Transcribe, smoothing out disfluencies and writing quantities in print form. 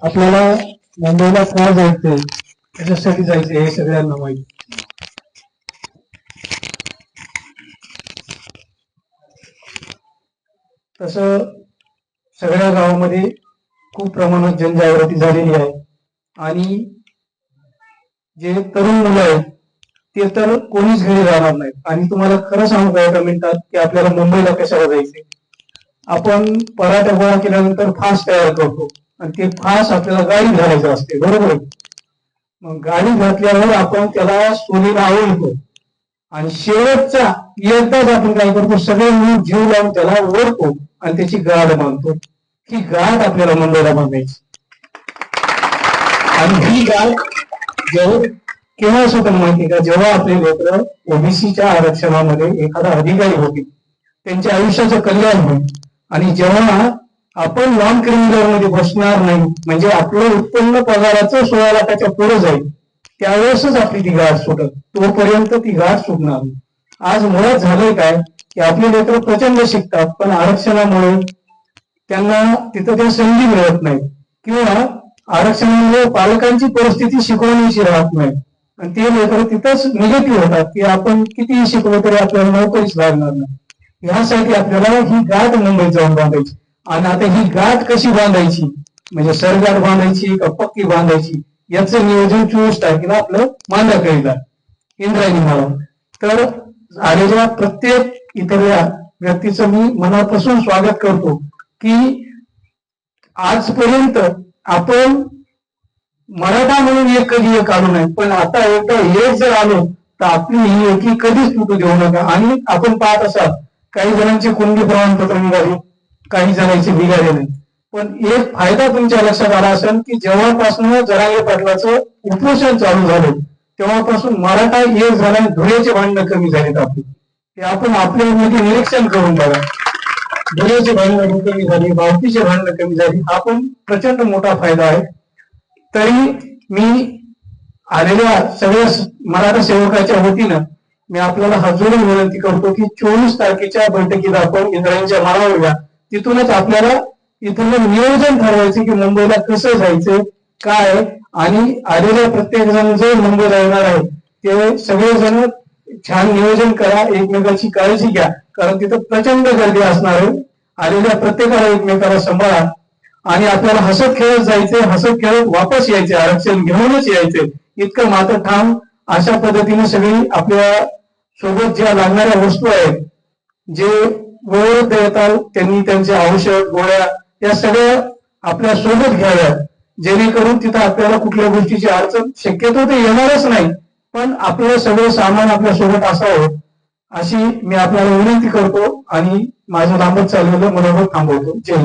आपल्याला मुंबईला का जायचंय, त्याच्यासाठी जायचंय हे सगळ्यांना माहिती. तसं सगळ्या गावामध्ये खूप प्रमाणात जनजागृती झालेली आहे आणि जे तरुण मुलं आहेत ते तर कोणीच घरी राहणार नाहीत. आणि तुम्हाला खरं सांगू का एका मिनिटात की आपल्याला मुंबईला कशाला जायचंय. आपण पराठा गोळा केल्यानंतर फास तयार करतो आणि ते फास आपल्याला गाडीत घालायचं असते, बरोबर. मग गाडी घातल्यावर आपण त्याला सोनीला आवडतो आणि शेवटचा एकदाच आपण काय करतो, सगळे मिळून जीव लावून त्याला ओढतो आणि त्याची गाठ बांधतो. ही गाठ आपल्याला मुंबईला बांधायची. आणि ही गाठ केव्हा सुद्धा माहिती का, जेव्हा आपले लेकर ओबीसीच्या आरक्षणामध्ये एखादा अधिकारी होतील, त्यांच्या आयुष्याचं कल्याण होईल. आणि जेव्हा आपण नॉन क्रिमिनल मध्ये बसणार नाही, म्हणजे आपलं उत्पन्न पगाराचं 16 लाखाच्या पुढे जाईल, त्यावेळेसच आपली ती गाठ सुटत. तोपर्यंत ती गाठ सुटणार नाही. आज मुळात झालंय काय की आपले लेकर प्रचंड शिकतात, पण आरक्षणामुळे त्यांना तिथं त्या संधी मिळत नाही किंवा आरक्षणामुळे पालकांची परिस्थिती शिकवण्याची राहत नाही आणि ते लेकर तिथंच निगेटिव्ह होतात की आपण कितीही शिकलो तरी आपल्याला नोकरीच लागणार नाही. यासाठी आपल्याला ही गाठ मुंबईत जाऊन बांधायची. आणि आता ही गाठ कशी बांधायची, म्हणजे सरगाठ बांधायची का पक्की बांधायची, याचं नियोजन 24 तारखेला आपलं मांडाकळीला इंद्रायणी मला. तर आलेल्या प्रत्येक इतर व्यक्तीचं मी मनापासून स्वागत करतो की आजपर्यंत आपण मराठा म्हणून एक कधी एक आलो नाही, पण आता एकदा एक जर आलो तर आपली ही एकी कधीच तुटू देऊ नका. आणि आपण पाहत असाल काही जणांचे कुणबी प्रमाणपत्र निघाले, काही जणांचे निघाले नाही, पण एक फायदा तुमच्या लक्षात आला असेल की जेव्हापासून जरांगे पाटलाचं उपोषण चालू झालं तेव्हापासून मराठा एक झाला, धुळ्याचे भांडणं कमी झालेत आपली. ते आपण आपल्यामध्ये निरीक्षण करून बघा. धुळ्याचे भांडणं कमी झाली, बावतीचे भांडणं कमी झाली, हा पण प्रचंड मोठा फायदा आहे. तरी मी आलेल्या सगळ्या मराठा सेवकाच्या वतीनं मी आपल्याला हात जोडून विनंती करतो की 24 तारखेच्या बैठकीत आपण इंद्रायणीच्या माळावर या. तिथूनच आपल्याला इथून नियोजन ठरवायचं की मुंबईला कसं जायचं काय. आणि आलेल्या प्रत्येक जण जे मुंबईला येणार आहे ते सगळेजण छान नियोजन करा, एकमेकाची काळजी घ्या, कारण तिथं प्रचंड गर्दी असणार आहे. आलेल्या प्रत्येकाला एकमेकाला सांभाळा आणि आपल्याला हसत खेळत जायचंय, हसत खेळत वापस यायचे, आरक्षण घेऊनच यायचे, इतकं मात्र ठाम. अशा पद्धतीने सगळी आपल्या सोबत ज्या लागणाऱ्या वस्तू आहेत, जे वयोवृद्ध येतात त्यांनी त्यांचे औषध गोळ्या या सगळ्या आपल्या सोबत घ्याव्यात, जेणेकरून तिथं आपल्याला कुठल्या गोष्टीची अडचण शक्यतो ते येणारच नाही, पण आपलं सगळं सामान आपल्या सोबत असावं अशी मी आपल्याला विनंती करतो आणि माझं लांबत चाललेलं मनोगत थांबवतो. जय